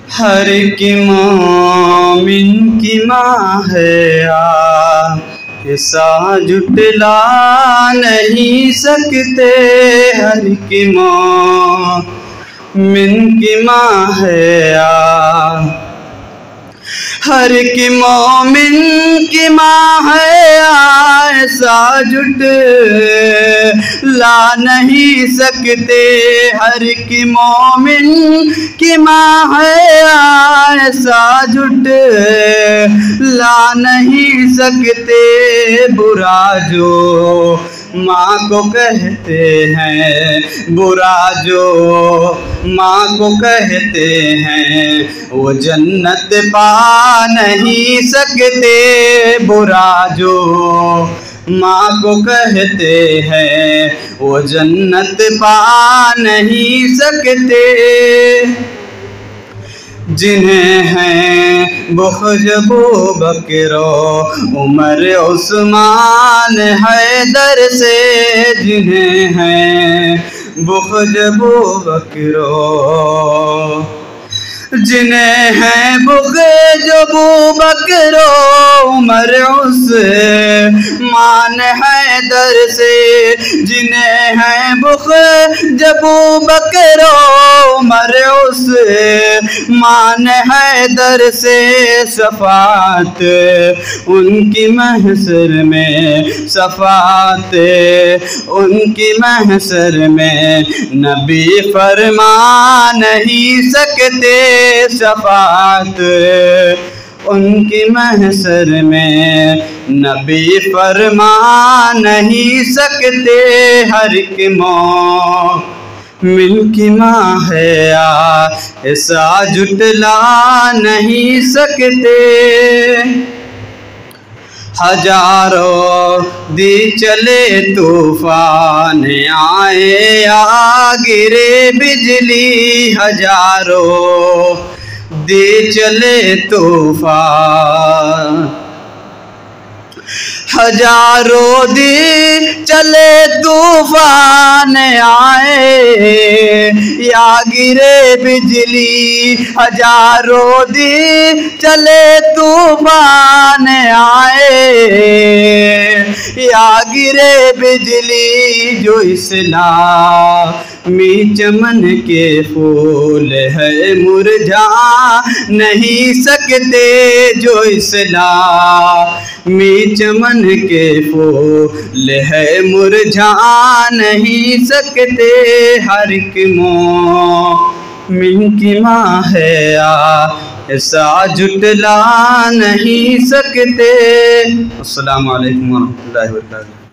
हर की मोमिन की माँ है ऐसा जुटला नहीं सकते। हर की मोमिन की माँ है हर की मोमिन की माँ है ऐसा जुटला नहीं सकते। हर की मोमिन की माँ है ऐसा जुटला नहीं सकते। बुरा जो माँ को कहते हैं, बुरा जो माँ को कहते हैं, वो जन्नत पा नहीं सकते। बुरा जो माँ को कहते हैं, वो जन्नत पा नहीं सकते। जिन्हें हैं बुख्ज अबू बकर उमर उस्मान हैदर से, जिन्हें हैं बुख्ज अबू बकर, जिन्हें हैं बुख्ज अबू बकर उमर उस्मान हैदर से, जिन्हें हैं बुख्ज अबू बकर उमर उस्मान हैदर से, शफात उनकी महशर में, शफात उनकी महशर में नबी फरमा नहीं सकते। शफात उनकी महशर में नबी फरमा नहीं सकते। हर की मोमिन की माँ है ऐसा जुटला नहीं सकते। हजारों दी चले तूफान आए या गिरे बिजली, हजारों दी चले तूफान, हजारों दी चले तूफान आए या गिरे बिजली, हजारों दी चले तूफान आए या गिरे बिजली। जो इस्लामी चमन के फूल है मुरझा नहीं सकते। जो इस्लामी चमन के फूल है मुरझा नहीं सकते। हर की मोमिन की माँ है ऐसा जुटला नहीं सकते। अस्सलामु अलैकुम वरहमतुल्लाहि वबरकातुहू।